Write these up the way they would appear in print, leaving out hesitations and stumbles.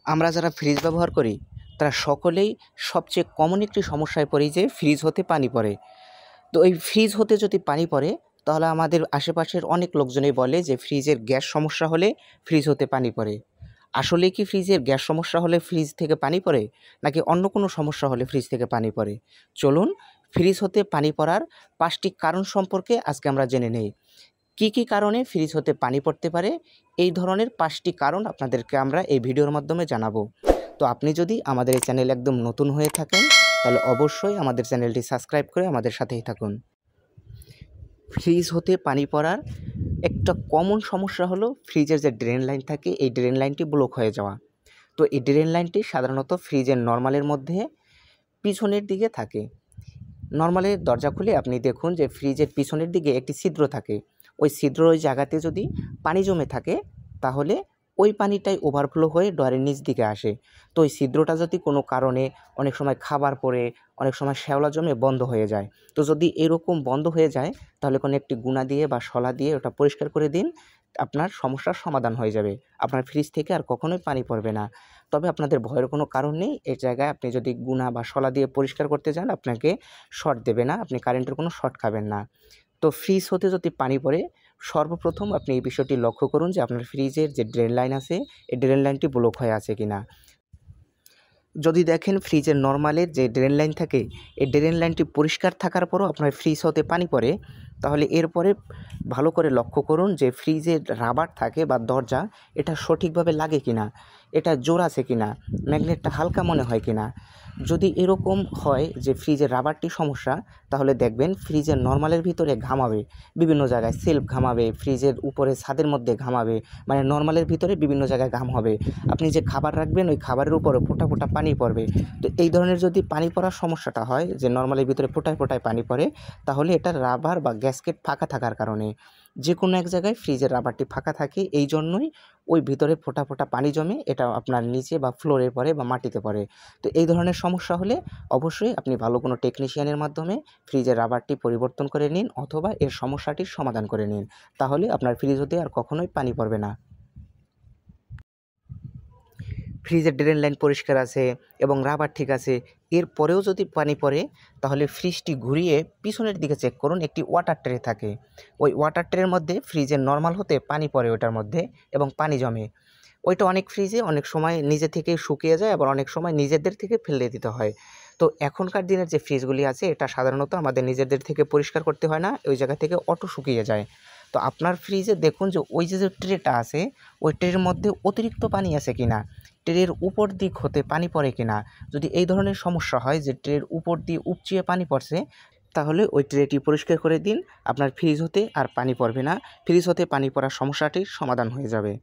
আমরা যারা ফ্রিজ ব্যবহার করি তারা সকলেই সবচেয়ে কমন একটি সমস্যায় পড়ি যে ফ্রিজ হতে পানি পড়ে। তো এই ফ্রিজ হতে যদি পানি পড়ে তাহলে আমাদের আশেপাশের অনেক লোকজনই বলে যে ফ্রিজের গ্যাস সমস্যা হলে ফ্রিজ হতে পানি পড়ে। আসলে কি ফ্রিজের গ্যাস সমস্যা হলে ফ্রিজ থেকে পানি পড়ে, নাকি অন্য কোনো সমস্যা হলে ফ্রিজ থেকে পানি পড়ে? চলুন ফ্রিজ হতে পানি পড়ার 5টি কারণ সম্পর্কে আজকে আমরা জেনে নেই। কি কারণে ফ্রিজ হতে পানি পড়তে পারে, এই ধরনের 5টি কারণ আপনাদেরকে আমরা এই ভিডিওর মাধ্যমে জানাবো। তো আপনি যদি আমাদের এই চ্যানেল একদম নতুন হয়ে থাকেন তাহলে অবশ্যই আমাদের চ্যানেলটি সাবস্ক্রাইব করে আমাদের সাথেই থাকুন। ফ্রিজ হতে পানি পড়ার একটা কমন সমস্যা হলো ফ্রিজের যে ড্রেন লাইন থাকে এই ড্রেন লাইনটি ব্লক হয়ে যাওয়া। তো এই ড্রেন লাইনটি সাধারণত ফ্রিজের নর্মালের মধ্যে পিছনের দিকে থাকে। নরমালের দরজা খুলে আপনি দেখুন যে ফ্রিজের পিছনের দিকে একটি ছিদ্র থাকে। ওই ছিদ্র ওই জায়গাতে যদি পানি জমে থাকে তাহলে ওই পানিটাই ওভারফ্লো হয়ে ডয়ারের নিচ দিকে আসে। তো ওই ছিদ্রটা যদি কোনো কারণে অনেক সময় খাবার পড়ে, অনেক সময় শ্যাওলা জমে বন্ধ হয়ে যায়। তো যদি এরকম বন্ধ হয়ে যায় তাহলে কোনো একটি গুনা দিয়ে বা শলা দিয়ে ওটা পরিষ্কার করে দিন, আপনার সমস্যার সমাধান হয়ে যাবে। আপনার ফ্রিজ থেকে আর কখনোই পানি পড়বে না। তবে আপনাদের ভয়ের কোনো কারণ নেই। এই জায়গায় আপনি যদি গুনা বা শলা দিয়ে পরিষ্কার করতে যান আপনাকে শর্ট দেবে না, আপনি কারেন্টের কোনো শর্ট খাবেন না। তো ফ্রিজ হতে যদি পানি পড়ে সর্বপ্রথম আপনি এই বিষয়টি লক্ষ্য করুন যে আপনার ফ্রিজের যে ড্রেন লাইন আছে এই ড্রেন লাইনটি ব্লক হয়ে আছে কিনা। যদি দেখেন ফ্রিজের নরমালের যে ড্রেন লাইন থাকে এই ড্রেন লাইনটি পরিষ্কার থাকার পরও আপনার ফ্রিজ হতে পানি পড়ে, তাহলে এরপরে ভালো করে লক্ষ্য করুন যে ফ্রিজের রাবার থাকে বা দরজা এটা সঠিকভাবে লাগে কিনা, এটা জোর আছে কিনা, ম্যাগনেটটা হালকা মনে হয় কিনা। যদি এরকম হয় যে ফ্রিজের রাবারটি সমস্যা তাহলে দেখবেন ফ্রিজের নরমালের ভিতরে ঘামাবে, বিভিন্ন জায়গায় সেলফ ঘামাবে, ফ্রিজের উপরে ছাদের মধ্যে ঘামাবে, মানে নরমালের ভিতরে বিভিন্ন জায়গায় ঘাম হবে। আপনি যে খাবার রাখবেন ওই খাবারের উপরে ফোঁটা ফোঁটা পানি পড়বে। তো এই ধরনের যদি পানি পড়ার সমস্যাটা হয় যে নরমালের ভিতরে ফোঁটায় ফোঁটায় পানি পড়ে তাহলে এটা রাবার বা গ্যাসকেট ফাঁকা থাকার কারণে। যে কোনো এক জায়গায় ফ্রিজের রাবারটি ফাঁকা থাকে, এই জন্যই ওই ভিতরে ফোঁটা ফোঁটা পানি জমে, এটা আপনার নিচে বা ফ্লোরে পড়ে বা মাটিতে পড়ে। তো এই ধরনের সমস্যা হলে অবশ্যই আপনি ভালো কোনো টেকনিশিয়ানের মাধ্যমে ফ্রিজের রাবারটি পরিবর্তন করে নিন অথবা এর সমস্যাটির সমাধান করে নিন। তাহলে আপনার ফ্রিজ হতে আর কখনোই পানি পড়বে না। ফ্রিজের ড্রেন লাইন পরিষ্কার আছে এবং রাবার ঠিক আছে, এরপরেও যদি পানি পড়ে তাহলে ফ্রিজটি ঘুরিয়ে পিছনের দিকে চেক করুন, একটি ওয়াটার ট্রে থাকে। ওই ওয়াটার ট্রের মধ্যে ফ্রিজের নর্মাল হতে পানি পড়ে ওটার মধ্যে এবং পানি জমে। ওইটা অনেক ফ্রিজে অনেক সময় নিজে থেকে শুকিয়ে যায়, আবার অনেক সময় নিজেদের থেকে ফেলে দিতে হয়। তো এখনকার দিনের যে ফ্রিজগুলি আছে এটা সাধারণত আমাদের নিজেদের থেকে পরিষ্কার করতে হয় না, ওই জায়গা থেকে অটো শুকিয়ে যায়। তো আপনার ফ্রিজে দেখুন যে ওই যে ট্রেটা আছে ওই ট্রের মধ্যে অতিরিক্ত পানি আছে কিনা, ট্রের উপর দিক হতে পানি পড়ে কিনা। যদি এই ধরনের সমস্যা হয় যে ট্রের উপর দিয়ে উপচিয়ে পানি পড়ছে তাহলে ওই ট্রেটি পরিষ্কার করে দিন, আপনার ফ্রিজ হতে আর পানি পড়বে না, ফ্রিজ হতে পানি পড়ার সমস্যাটির সমাধান হয়ে যাবে।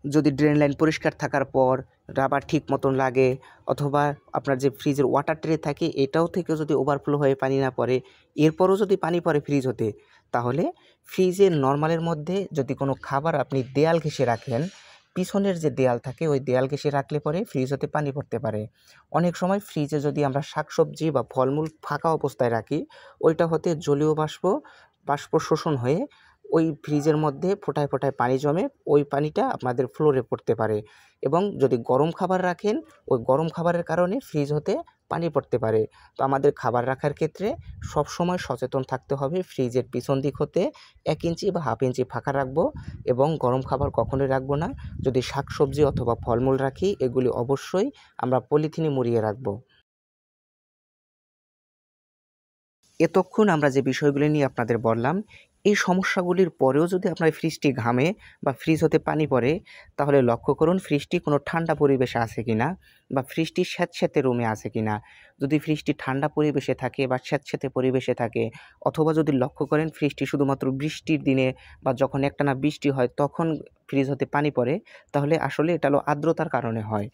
যদি ড্রেন লাইন পরিষ্কার থাকার পর রাবার ঠিক মতন লাগে অথবা আপনার যে ফ্রিজের ওয়াটার ট্রে থাকে এটাও থেকে যদি ওভারফ্লো হয়ে পানি না পড়ে, এরপরও যদি পানি পড়ে ফ্রিজ হতে, তাহলে ফ্রিজের নরমালের মধ্যে যদি কোনো খাবার আপনি দেয়াল ঘেঁষে রাখেন, পিছনের যে দেয়াল থাকে ওই দেয়াল ঘেঁষে রাখলে পরে ফ্রিজ হতে পানি পড়তে পারে। অনেক সময় ফ্রিজে যদি আমরা শাকসবজি বা ফলমূল ফাঁকা অবস্থায় রাখি ওইটা হতে জলীয় বাষ্প শোষণ হয়ে ওই ফ্রিজের মধ্যে ফোঁটায় ফোঁটায় পানি জমে, ওই পানিটা আপনাদের ফ্লোরে পড়তে পারে। এবং যদি গরম খাবার রাখেন ওই গরম খাবারের কারণে ফ্রিজ হতে পানি পড়তে পারে। তো আমাদের খাবার রাখার ক্ষেত্রে সবসময় সচেতন থাকতে হবে, ফ্রিজের পিছন দিক হতে 1 ইঞ্চি বা হাফ ইঞ্চি ফাঁকা রাখবো এবং গরম খাবার কখনোই রাখবো না। যদি শাকসবজি অথবা ফলমূল রাখি এগুলি অবশ্যই আমরা পলিথিনে মুড়িয়ে রাখবো। এতক্ষণ আমরা যে বিষয়গুলি নিয়ে আপনাদের বললাম এই সমস্যাগুলির পরেও যদি আপনার ফ্রিজটি ঘামে বা ফ্রিজ হতে পানি পড়ে তাহলে লক্ষ্য করুন ফ্রিজটি কোনো ঠান্ডা পরিবেশে আছে কিনা বা ফ্রিজটি স্যাঁতস্যাঁতে রুমে আছে কিনা। যদি ফ্রিজটি ঠান্ডা পরিবেশে থাকে বা স্যাঁতস্যাঁতে পরিবেশে থাকে অথবা যদি লক্ষ্য করেন ফ্রিজটি শুধুমাত্র বৃষ্টির দিনে বা যখন একটানা বৃষ্টি হয় তখন ফ্রিজ হতে পানি পড়ে, তাহলে আসলে এটা হলো আর্দ্রতার কারণে হয়।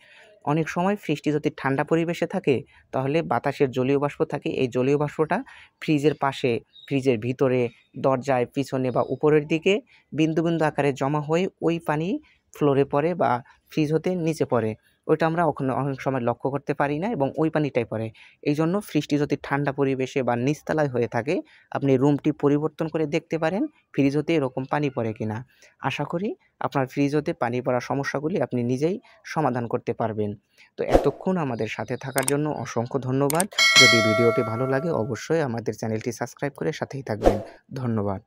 অনেক সময় ফ্রিজটি যদি ঠান্ডা পরিবেশে থাকে তাহলে বাতাসের জলীয় বাষ্প থাকে, এই জলীয় বাষ্পটা ফ্রিজের পাশে, ফ্রিজের ভিতরে, দরজায়, পিছনে বা উপরের দিকে বিন্দু বিন্দু আকারে জমা হয়ে ওই পানি ফ্লোরে পড়ে বা ফ্রিজ হতে নিচে পড়ে। ওইটা আমরা অনেক সময় লক্ষ্য করতে পারি না এবং ওই পানিটাই পড়ে। এইজন্য ফ্রিজটি যদি ঠান্ডা পরিবেশে বা নিচতলায় হয়ে থাকে, আপনি রুমটি পরিবর্তন করে দেখতে পারেন ফ্রিজ হতে এরকম পানি পড়ে কিনা। আশা করি আপনার ফ্রিজ হতে পানি পড়ার সমস্যাগুলি আপনি নিজেই সমাধান করতে পারবেন। তো এতক্ষণ আমাদের সাথে থাকার জন্য অসংখ্য ধন্যবাদ। যদি ভিডিওটি ভালো লাগে অবশ্যই আমাদের চ্যানেলটি সাবস্ক্রাইব করে সাথেই থাকবেন। ধন্যবাদ।